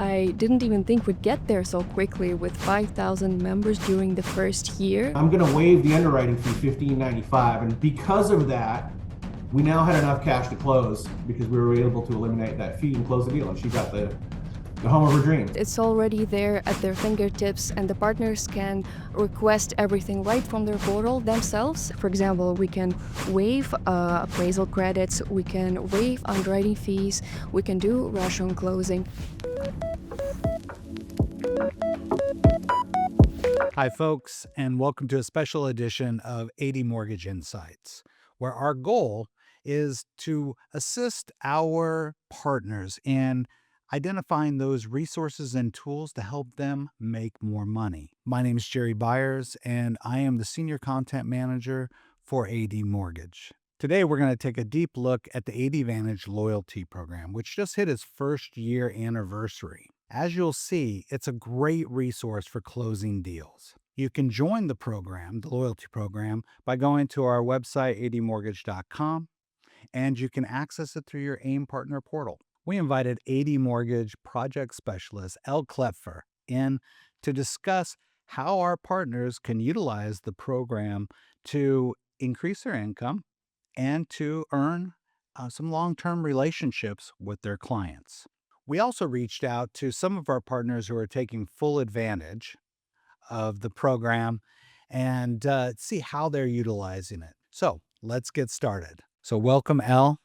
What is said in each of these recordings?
I didn't even think we'd get there so quickly with 5,000 members during the first year. I'm going to waive the underwriting fee, $15.95, and because of that, we now had enough cash to close because we were able to eliminate that fee and close the deal, and she got the home of her dreams. It's already there at their fingertips, and the partners can request everything right from their portal themselves. For example, we can waive appraisal credits, we can waive underwriting fees, we can do rush on closing. Hi, folks, and welcome to a special edition of 80 Mortgage Insights, where our goal is to assist our partners in identifying those resources and tools to help them make more money. My name is Jerry Byers, and I am the Senior Content Manager for AD Mortgage. Today, we're going to take a deep look at the AD Vantage Loyalty Program, which just hit its first year anniversary. As you'll see, it's a great resource for closing deals. You can join the program, the loyalty program, by going to our website, admortgage.com, and you can access it through your AIM Partner portal. We invited AD Mortgage Project Specialist Klepfer in to discuss how our partners can utilize the program to increase their income and to earn some long-term relationships with their clients. We also reached out to some of our partners who are taking full advantage of the program and see how they're utilizing it. So let's get started. So welcome, Elle.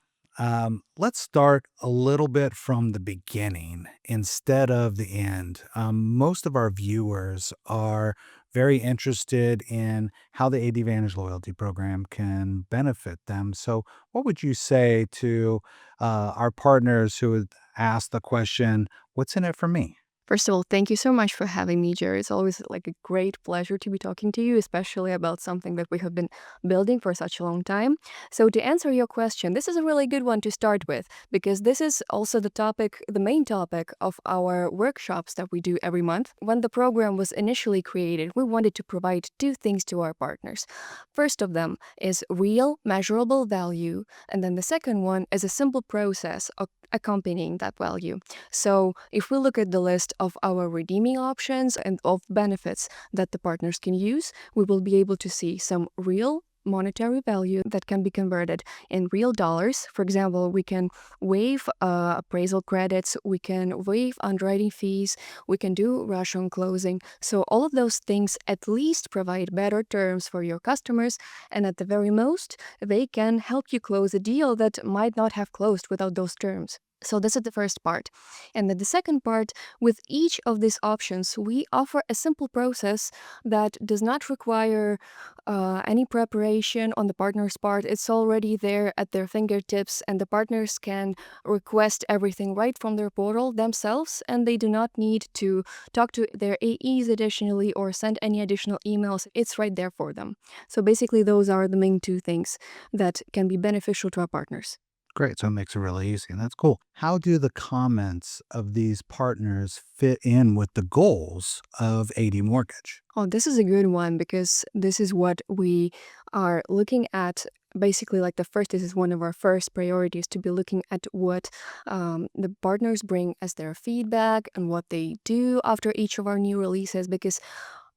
Let's start a little bit from the beginning instead of the end. Most of our viewers are very interested in how the AD Vantage Loyalty Program can benefit them. So what would you say to our partners who would ask the question, what's in it for me? First of all, thank you so much for having me, Jerry. It's always like a great pleasure to be talking to you, especially about something that we have been building for such a long time. So to answer your question, this is a really good one to start with, because this is also the main topic of our workshops that we do every month. When the program was initially created, we wanted to provide two things to our partners. First of them is real, measurable value, and then the second one is a simple process accompanying that value. So if we look at the list of our redeeming options and of benefits that the partners can use, we will be able to see some real monetary value that can be converted in real dollars. For example, we can waive appraisal credits, we can waive underwriting fees, we can do rush on closing. So all of those things at least provide better terms for your customers, and at the very most, they can help you close a deal that might not have closed without those terms. So this is the first part. And then the second part, with each of these options, we offer a simple process that does not require any preparation on the partner's part. It's already there at their fingertips, and the partners can request everything right from their portal themselves, and they do not need to talk to their AEs additionally or send any additional emails. It's right there for them. So basically, those are the main two things that can be beneficial to our partners. Great. So it makes it really easy, and that's cool. How do the comments of these partners fit in with the goals of AD Mortgage? Oh, this is a good one, because this is what we are looking at. Basically, this is one of our first priorities, to be looking at what the partners bring as their feedback and what they do after each of our new releases, because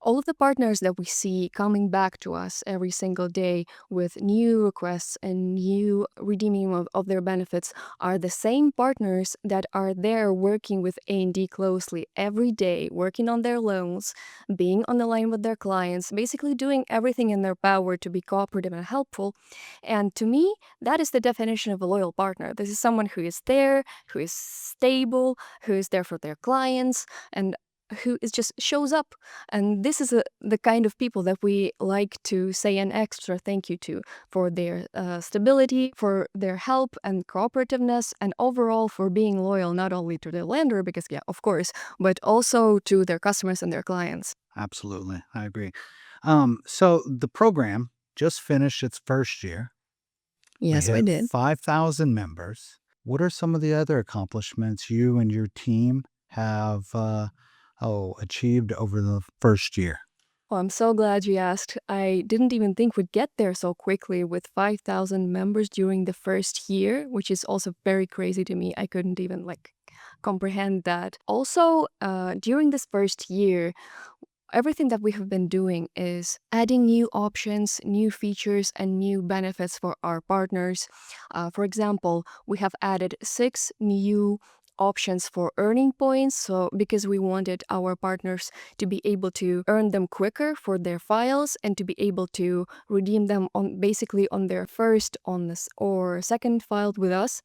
all of the partners that we see coming back to us every single day with new requests and new redeeming of their benefits are the same partners that are there working with A&D closely every day, working on their loans, being on the line with their clients, basically doing everything in their power to be cooperative and helpful. And to me, that is the definition of a loyal partner. This is someone who is there, who is stable, who is there for their clients, and who is just shows up. And this is the kind of people that we like to say an extra thank you to, for their stability, for their help and cooperativeness, and overall for being loyal not only to their lender, because yeah, of course, but also to their customers and their clients. Absolutely. I agree. So the program just finished its first year. We Yes, we hit did. 5,000 members. What are some of the other accomplishments you and your team have achieved over the first year? Well, I'm so glad you asked. I didn't even think we'd get there so quickly with 5,000 members during the first year, which is also very crazy to me. I couldn't even comprehend that. Also, during this first year, everything that we have been doing is adding new options, new features, and new benefits for our partners. For example, we have added 6 new options for earning points. So, because we wanted our partners to be able to earn them quicker for their files and to be able to redeem them on basically on their first on this or second file with us.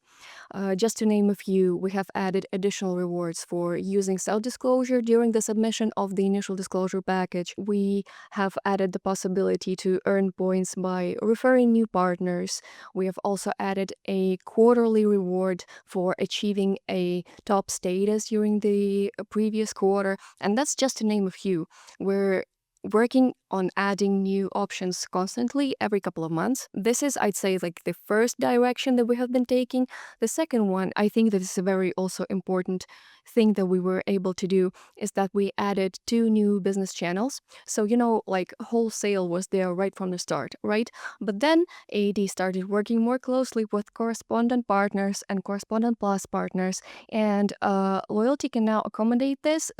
Just to name a few, we have added additional rewards for using self-disclosure during the submission of the initial disclosure package. We have added the possibility to earn points by referring new partners. We have also added a quarterly reward for achieving a top status during the previous quarter, and that's just to name a few. We're working on adding new options constantly every couple of months. This is, I'd say, like the first direction that we have been taking. The second one, I think that is a very also important thing that we were able to do is that we added 2 new business channels. So, like wholesale was there right from the start, right? But then AD started working more closely with correspondent partners and correspondent plus partners. And loyalty can now accommodate this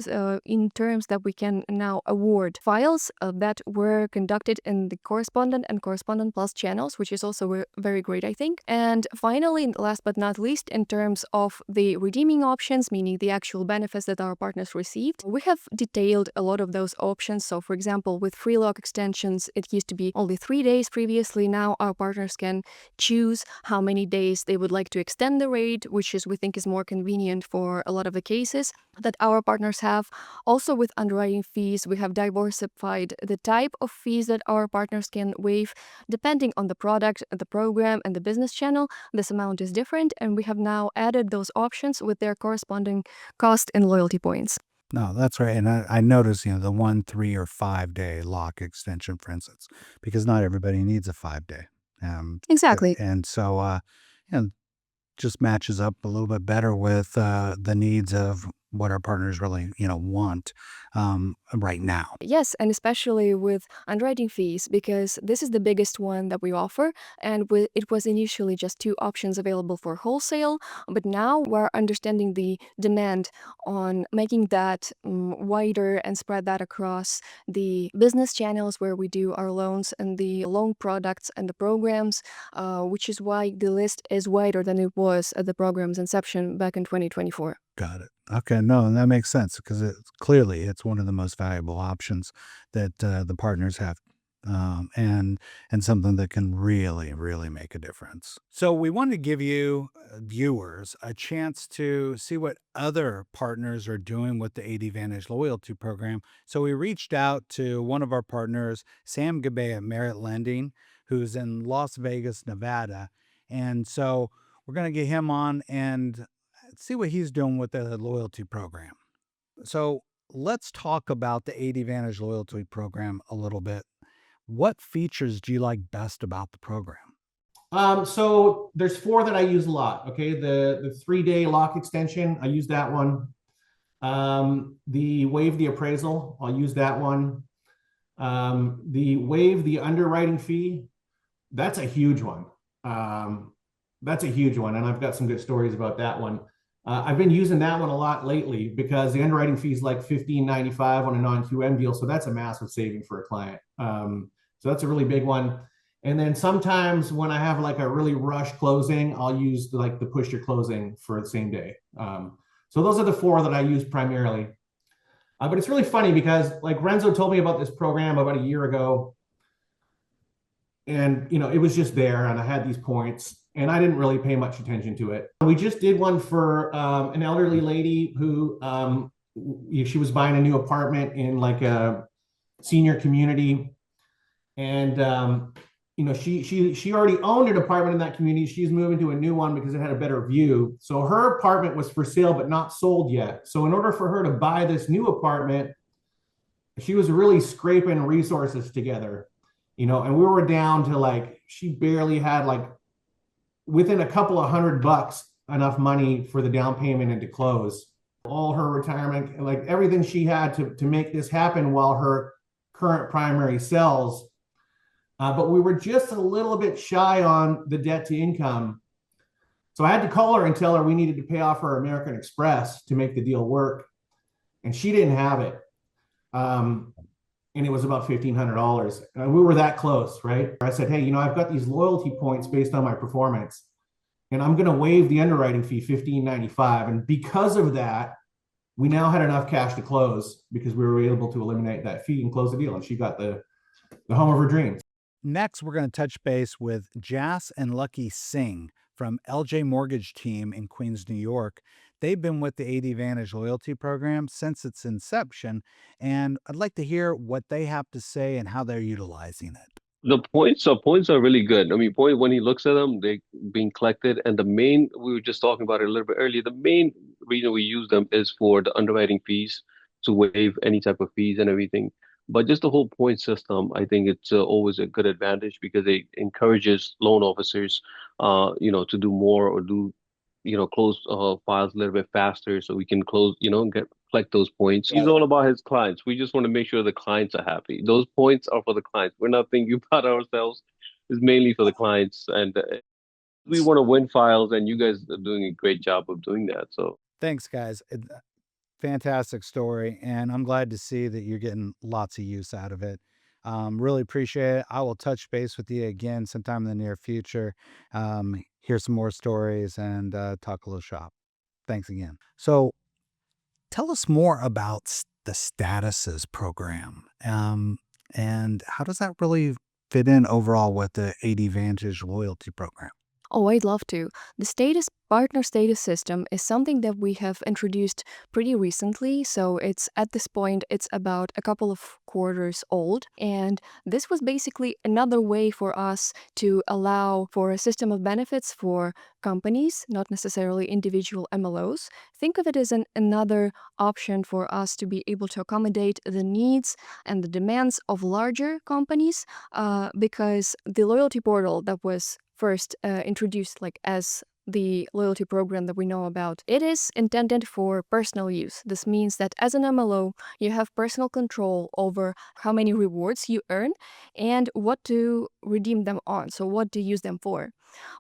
in terms that we can now award files that were conducted in the correspondent and correspondent plus channels, which is also very great, I think. And finally, last but not least, in terms of the redeeming options, meaning the actual benefits that our partners received, we have detailed a lot of those options. So, for example, with free lock extensions, it used to be only 3 days previously. Now our partners can choose how many days they would like to extend the rate, which is we think is more convenient for a lot of the cases that our partners have. Also, with underwriting fees, we have diversified the type of fees that our partners can waive depending on the product, the program, and the business channel. This amount is different, and we have now added those options with their corresponding cost and loyalty points. No, that's right. And I noticed, the 1, 3, or 5 day lock extension, for instance, because not everybody needs a 5 day. Exactly. And so, you know, just matches up a little bit better with the needs of what our partners really, want right now. Yes, and especially with underwriting fees, because this is the biggest one that we offer. And it was initially just 2 options available for wholesale, but now we're understanding the demand on making that wider and spread that across the business channels where we do our loans and the loan products and the programs, which is why the list is wider than it was at the program's inception back in 2024. Got it. Okay, no, and that makes sense because it's one of the most valuable options that the partners have, and something that can really, really make a difference. So we want to give you viewers a chance to see what other partners are doing with the AD Vantage loyalty program. So we reached out to one of our partners, Sam Gabay of Merit Lending, who's in Las Vegas, Nevada, and so we're going to get him on and see what he's doing with the loyalty program. So let's talk about the AD Vantage loyalty program a little bit. What features do you like best about the program? So there's 4 that I use a lot. Okay, the 3-day lock extension, I use that one. The waive the appraisal, I'll use that one. The waive the underwriting fee, that's a huge one. That's a huge one, and I've got some good stories about that one. I've been using that one a lot lately because the underwriting fee is like $15.95 on a non-QM deal, so that's a massive saving for a client. So that's a really big one. And then sometimes when I have like a really rush closing, I'll use like the push your closing for the same day. So those are the 4 that I use primarily. But it's really funny because like Renzo told me about this program about a year ago, and it was just there, and I had these points, and I didn't really pay much attention to it. We just did one for an elderly lady who she was buying a new apartment in like a senior community, and she already owned an apartment in that community. She's moving to a new one because it had a better view. So her apartment was for sale but not sold yet. So in order for her to buy this new apartment, she was really scraping resources together, and we were down to like, she barely had like within a couple of $100 enough money for the down payment and to close. All her retirement, like everything she had to make this happen while her current primary sells. But we were just a little bit shy on the debt to income. So I had to call her and tell her we needed to pay off her American Express to make the deal work. And she didn't have it. And it was about $1,500. We were that close, right? I said, hey, I've got these loyalty points based on my performance, and I'm going to waive the underwriting fee, $15.95. And because of that, we now had enough cash to close because we were able to eliminate that fee and close the deal. And she got the home of her dreams. Next, we're going to touch base with Jas and Lucky Singh from LJ Mortgage Team in Queens, New York. They've been with the AD Vantage loyalty program since its inception, and I'd like to hear what they have to say and how they're utilizing it. The points are really good. I mean, when he looks at them, they being collected, and the main we were just talking about it a little bit earlier. The main reason we use them is for the underwriting fees to waive any type of fees and everything. But just the whole point system, I think it's always a good advantage because it encourages loan officers, to do more or close files a little bit faster so we can close, collect those points. He's all about his clients. We just want to make sure the clients are happy. Those points are for the clients. We're not thinking about ourselves. It's mainly for the clients. And we want to win files, and you guys are doing a great job of doing that. So thanks, guys. Fantastic story. And I'm glad to see that you're getting lots of use out of it. Really appreciate it. I will touch base with you again sometime in the near future. Hear some more stories and talk a little shop. Thanks again. So tell us more about the statuses program. And how does that really fit in overall with the AD Vantage loyalty program? Oh, I'd love to. The partner status system is something that we have introduced pretty recently. So it's at this point, it's about a couple of quarters old. And this was basically another way for us to allow for a system of benefits for companies, not necessarily individual MLOs. Think of it as another option for us to be able to accommodate the needs and the demands of larger companies, because the loyalty portal that was first introduced as the loyalty program that we know about, it is intended for personal use. This means that as an MLO, you have personal control over how many rewards you earn and what to redeem them on, so what to use them for.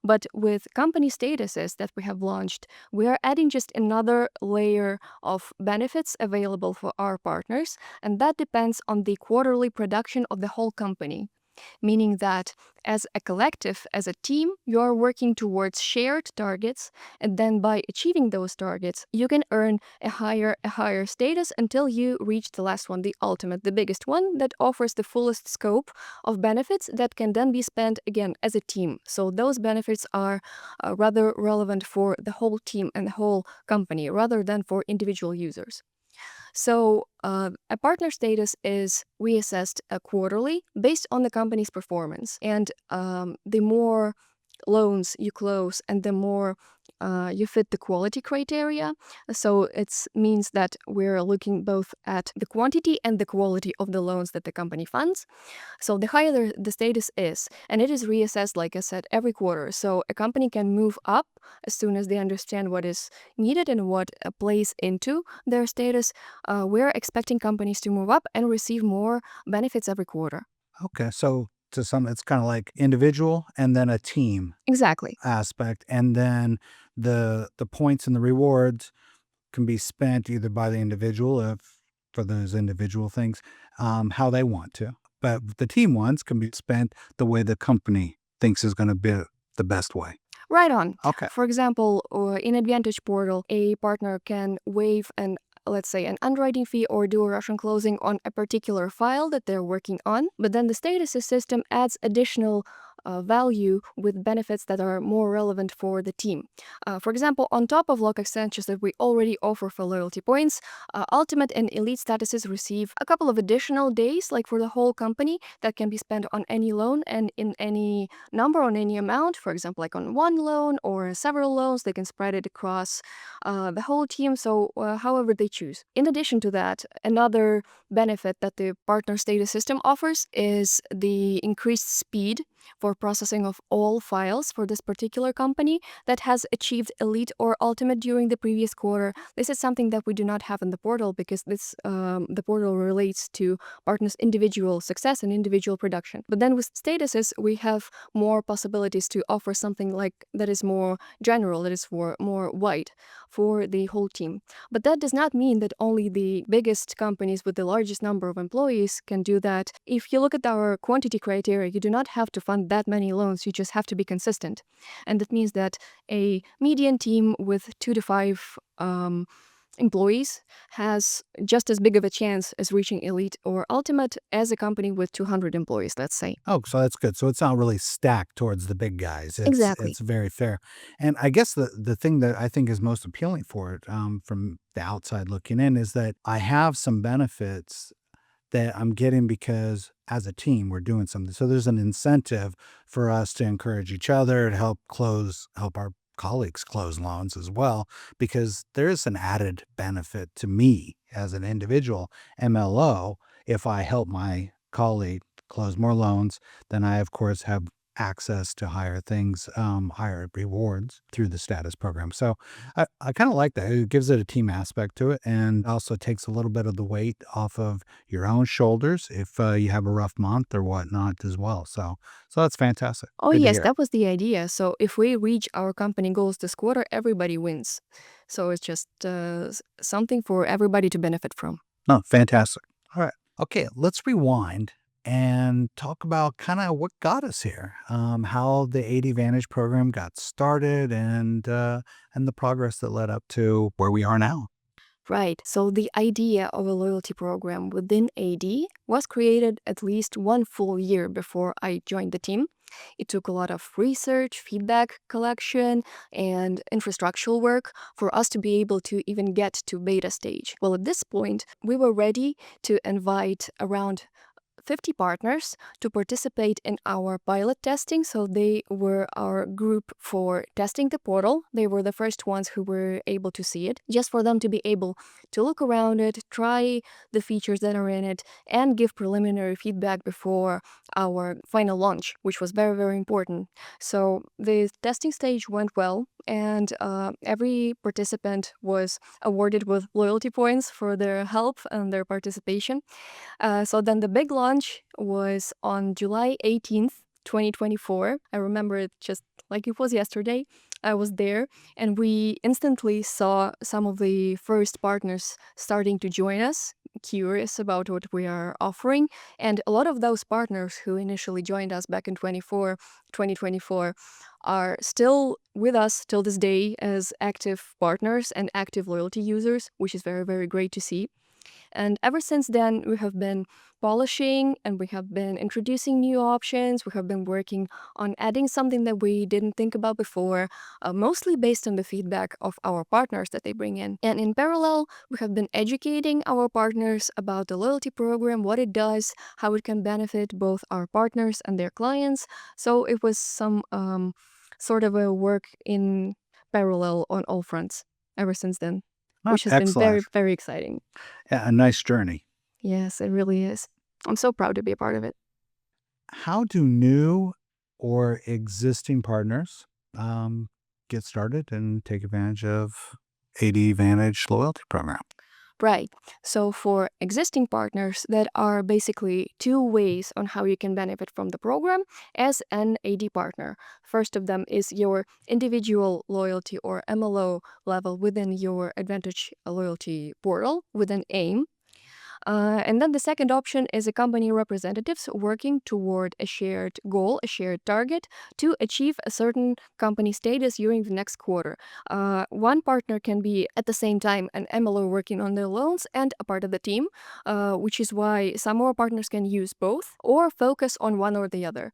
But with company statuses that we have launched, we are adding just another layer of benefits available for our partners, and that depends on the quarterly production of the whole company. Meaning that as a collective, as a team, you are working towards shared targets, and then by achieving those targets, you can earn a higher status until you reach the last one, the ultimate, the biggest one that offers the fullest scope of benefits that can then be spent again as a team. So those benefits are rather relevant for the whole team and the whole company rather than for individual users. So a partner status is reassessed quarterly based on the company's performance. And the more loans you close and the more you fit the quality criteria. So it means that we're looking both at the quantity and the quality of the loans that the company funds. So the higher the status is, and it is reassessed, like I said, every quarter. So a company can move up as soon as they understand what is needed and what plays into their status. We're expecting companies to move up and receive more benefits every quarter. Okay, so to some, it's kind of like individual and then a team Exactly. aspect, and then the points and the rewards can be spent either by the individual if for those individual things, how they want to. But the team ones can be spent the way the company thinks is going to be the best way. Right on. Okay. For example, in Advantage Portal, a partner can waive let's say an underwriting fee or do a Russian closing on a particular file that they're working on, but then the status system adds additional value with benefits that are more relevant for the team. For example, on top of lock extensions that we already offer for loyalty points, Ultimate and Elite statuses receive a couple of additional days, like for the whole company, that can be spent on any loan and in any number, on any amount. For example, like on one loan or several loans, they can spread it across the whole team, so however they choose. In addition to that, another benefit that the partner status system offers is the increased speed for processing of all files for this particular company that has achieved elite or ultimate during the previous quarter. This is something that we do not have in the portal because the portal relates to partners' individual success and individual production. But then with statuses, we have more possibilities to offer something like that is more general, that is more wide for the whole team. But that does not mean that only the biggest companies with the largest number of employees can do that. If you look at our quantity criteria, you do not have to fund that many loans, you just have to be consistent. And that means that a median team with 2 to 5 employees has just as big of a chance as reaching elite or ultimate as a company with 200 employees, let's say. Oh, so that's good. So it's not really stacked towards the big guys. Exactly. It's very fair. And I guess the thing that I think is most appealing for it, from the outside looking in, is that I have some benefits that I'm getting because as a team we're doing something. So there's an incentive for us to encourage each other to help our colleagues close loans as well, because there is an added benefit to me as an individual MLO. If I help my colleague close more loans, then I of course have access to higher things, higher rewards through the status program. So I kind of like that. It gives it a team aspect to it, and also takes a little bit of the weight off of your own shoulders if you have a rough month or whatnot as well. So that's fantastic. Oh, Good to yes, hear. that was the idea. So if we reach our company goals this quarter, everybody wins. So it's just something for everybody to benefit from. No, fantastic. All right. Okay, let's rewind and talk about kind of what got us here, how the 80 Vantage program got started, and the progress that led up to where we are now. Right. So the idea of a loyalty program within AD was created at least 1 full year before I joined the team. It took a lot of research, feedback collection, and infrastructural work for us to be able to even get to beta stage. Well, at this point, we were ready to invite around 50 partners to participate in our pilot testing. So they were our group for testing the portal. They were the first ones who were able to see it, just for them to be able to look around it, try the features that are in it, and give preliminary feedback before our final launch, which was very, very important. So the testing stage went well, and every participant was awarded with loyalty points for their help and their participation. So then the big launch was on July 18th, 2024. I remember it just like it was yesterday. I was there, and we instantly saw some of the first partners starting to join us, curious about what we are offering. And a lot of those partners who initially joined us back in 2024 are still with us till this day as active partners and active loyalty users, which is very, very great to see. And ever since then, we have been polishing and we have been introducing new options. We have been working on adding something that we didn't think about before, mostly based on the feedback of our partners that they bring in. And in parallel, we have been educating our partners about the loyalty program, what it does, how it can benefit both our partners and their clients. So it was some sort of a work in parallel on all fronts ever since then, which has been very, Excellent. very exciting. Yeah, a nice journey. Yes, it really is. I'm so proud to be a part of it. How do new or existing partners get started and take advantage of 80 Vantage loyalty program? Right. So for existing partners, that are basically 2 ways on how you can benefit from the program as an AD partner. First of them is your individual loyalty or MLO level within your Advantage loyalty portal within AIM. And then the second option is a company representatives working toward a shared goal, a shared target to achieve a certain company status during the next quarter. One partner can be at the same time an MLO working on their loans and a part of the team, which is why some more partners can use both or focus on one or the other.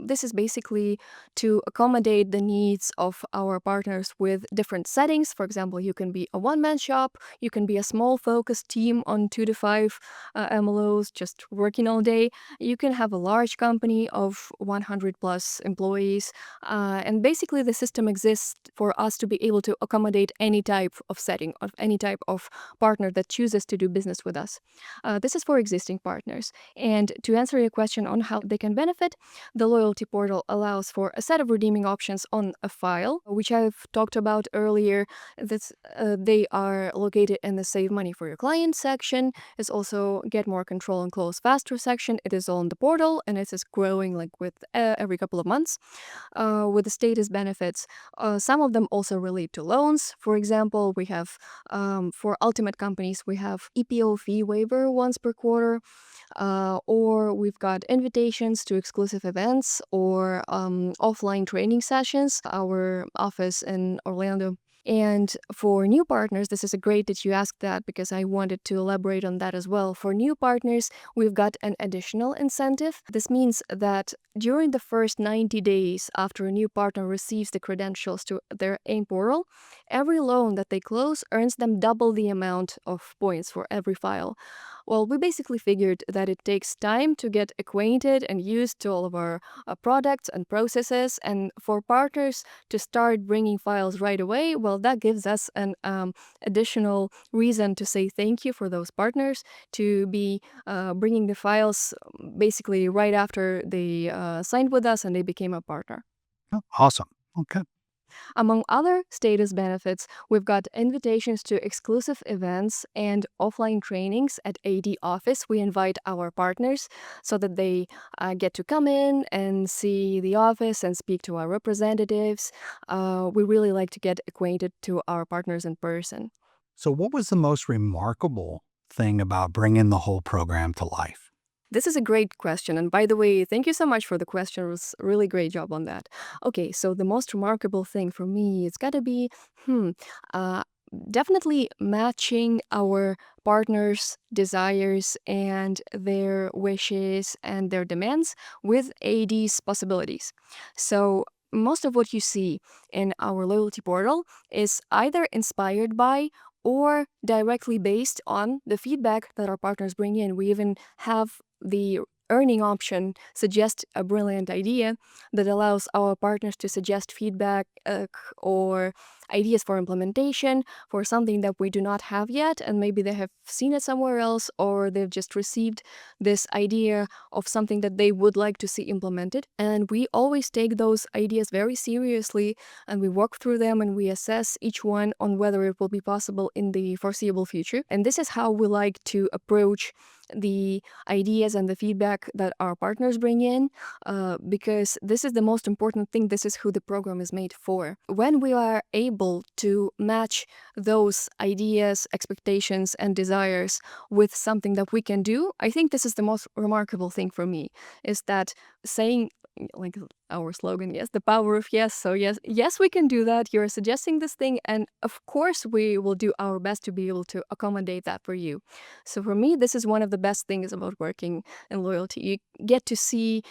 This is basically to accommodate the needs of our partners with different settings. For example, you can be a one-man shop, you can be a small focused team on 2 to 5 MLOs just working all day. You can have a large company of 100 plus employees. And basically, the system exists for us to be able to accommodate any type of setting, of any type of partner that chooses to do business with us. This is for existing partners. And to answer your question on how they can benefit, the loyalty portal allows for a set of redeeming options on a file, which I've talked about earlier. They are located in the Save Money for Your Client section. It's also Get More Control and Close Faster section. It is on the portal, and it is growing like with every couple of months. With the status benefits, some of them also relate to loans. For example, we have for ultimate companies, we have EPO fee waiver once per quarter, or we've got invitations to exclusive events or offline training sessions, our office in Orlando. And for new partners, this is a great that you asked that because I wanted to elaborate on that as well. For new partners, we've got an additional incentive. This means that during the first 90 days after a new partner receives the credentials to their AIM portal, every loan that they close earns them double the amount of points for every file. Well, we basically figured that it takes time to get acquainted and used to all of our products and processes, and for partners to start bringing files right away, well, that gives us an additional reason to say thank you for those partners to be bringing the files basically right after they signed with us and they became a partner. Oh, awesome. Okay. Among other status benefits, we've got invitations to exclusive events and offline trainings at AD office. We invite our partners so that they get to come in and see the office and speak to our representatives. We really like to get acquainted to our partners in person. So, what was the most remarkable thing about bringing the whole program to life? This is a great question. And by the way, thank you so much for the question. It was a really great job on that. Okay, so the most remarkable thing for me, it's got to be, uh, definitely matching our partners' desires and their wishes and their demands with AD's possibilities. So most of what you see in our loyalty portal is either inspired by or directly based on the feedback that our partners bring in. We even have the earning option suggest a brilliant idea that allows our partners to suggest feedback or ideas for implementation for something that we do not have yet, and maybe they have seen it somewhere else, or they've just received this idea of something that they would like to see implemented. And we always take those ideas very seriously, and we walk through them and we assess each one on whether it will be possible in the foreseeable future. And this is how we like to approach the ideas and the feedback that our partners bring in, because this is the most important thing. This is who the program is made for. When we are able to match those ideas, expectations, and desires with something that we can do, I think this is the most remarkable thing for me, is that saying, like our slogan, yes, the power of yes. So yes, we can do that. You're suggesting this thing, and of course we will do our best to be able to accommodate that for you. So for me, this is one of the best things about working in loyalty. You get to see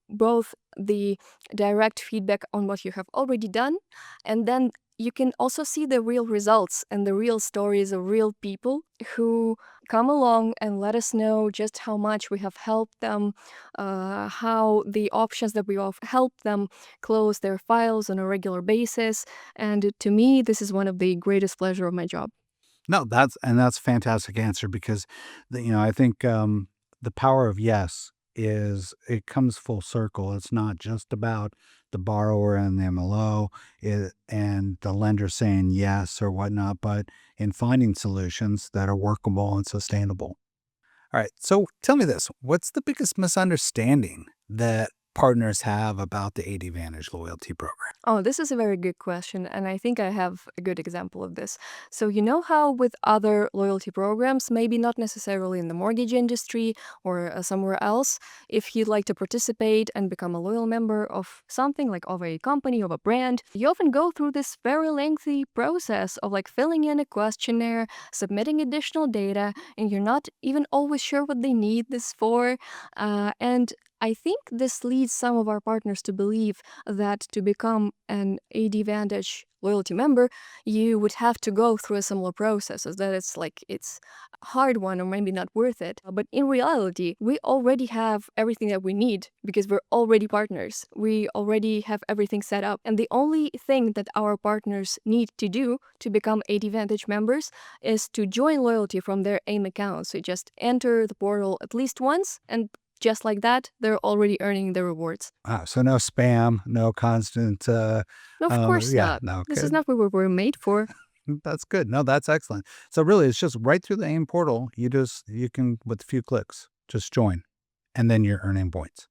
both the direct feedback on what you have already done, and then you can also see the real results and the real stories of real people who come along and let us know just how much we have helped them, how the options that we have helped them close their files on a regular basis. And to me, this is one of the greatest pleasure of my job. No, that's a fantastic answer because I think the power of yes is it comes full circle. It's not just about the borrower and the MLO and the lender saying yes or whatnot, but in finding solutions that are workable and sustainable. All right. So tell me this, what's the biggest misunderstanding that partners have about the AD Vantage loyalty program? Oh, this is a very good question, and I think I have a good example of this. So, you know how with other loyalty programs, maybe not necessarily in the mortgage industry or somewhere else, if you'd like to participate and become a loyal member of something like of a company, of a brand, you often go through this very lengthy process of like filling in a questionnaire, submitting additional data, and you're not even always sure what they need this for. And I think this leads some of our partners to believe that to become an AD Vantage loyalty member, you would have to go through a similar process. So that it's a hard one or maybe not worth it. But in reality, we already have everything that we need because we're already partners. We already have everything set up. And the only thing that our partners need to do to become ADVantage members is to join loyalty from their AIM account. So just enter the portal at least once, and just like that, they're already earning the rewards. So no spam, no constant. Of course Yeah, not. no, This is good. not what we were made for. That's good. No, that's excellent. So really, it's just right through the AIM portal. You can, with a few clicks, just join, and then you're earning points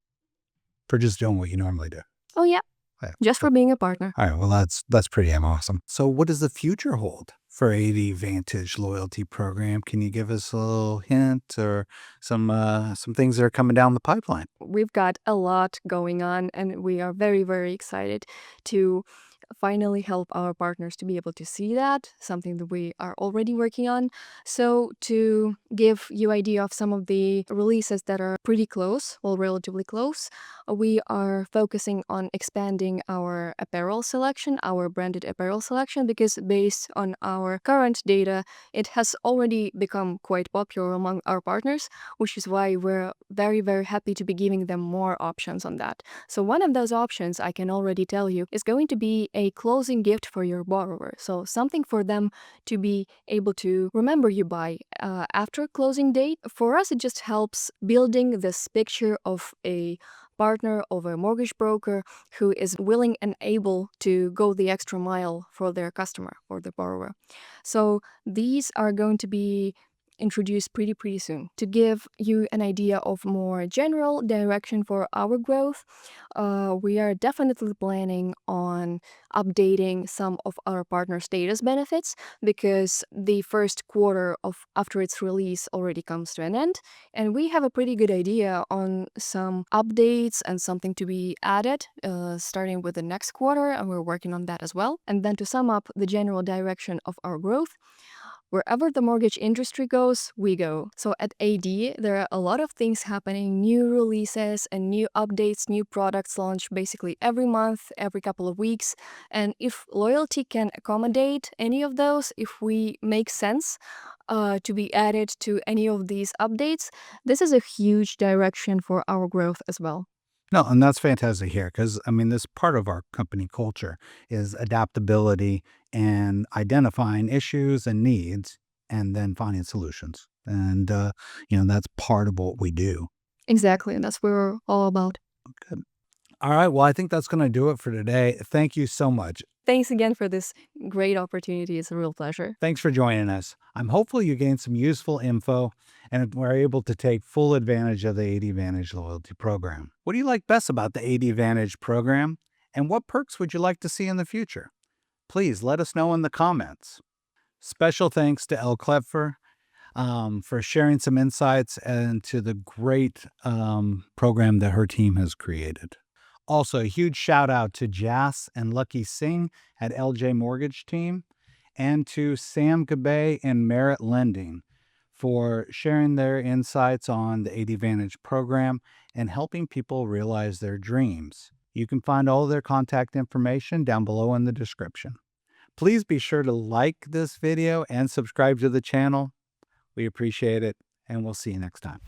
for just doing what you normally do. Oh yeah, Yeah. just for being a partner. All right. Well, that's pretty awesome. So what does the future hold for ADVantage loyalty program? Can you give us a little hint or some things that are coming down the pipeline? We've got a lot going on, and we are very, very excited to finally help our partners to be able to see that, something that we are already working on. So to give you idea of some of the releases that are pretty close, well, relatively close, we are focusing on expanding our apparel selection, our branded apparel selection, because based on our current data, it has already become quite popular among our partners, which is why we're very, very happy to be giving them more options on that. So one of those options, I can already tell you, is going to be a closing gift for your borrower. So something for them to be able to remember you by after closing date. For us, it just helps building this picture of a partner, of a mortgage broker who is willing and able to go the extra mile for their customer or the borrower. So these are going to be introduced pretty soon. To give you an idea of more general direction for our growth, we are definitely planning on updating some of our partner status benefits because the first quarter of after its release already comes to an end, and we have a pretty good idea on some updates and something to be added starting with the next quarter, and we're working on that as well. And then to sum up the general direction of our growth, wherever the mortgage industry goes, we go. So at AD, there are a lot of things happening, new releases and new updates, new products launch basically every month, every couple of weeks. And if loyalty can accommodate any of those, if we make sense to be added to any of these updates, this is a huge direction for our growth as well. No, and that's fantastic here because, I mean, this part of our company culture is adaptability and identifying issues and needs and then finding solutions. And, that's part of what we do. Exactly, and that's what we're all about. Good. All right. Well, I think that's going to do it for today. Thank you so much. Thanks again for this great opportunity. It's a real pleasure. Thanks for joining us. I'm hopeful you gained some useful info and were able to take full advantage of the ADVantage loyalty program. What do you like best about the ADVantage program? And what perks would you like to see in the future? Please let us know in the comments. Special thanks to Klepfer for sharing some insights into the great program that her team has created. Also, a huge shout out to Jess and Lucky Singh at LJ Mortgage Team and to Sam Gabay and Merit Lending for sharing their insights on the ADVantage program and helping people realize their dreams. You can find all of their contact information down below in the description. Please be sure to like this video and subscribe to the channel. We appreciate it, and we'll see you next time.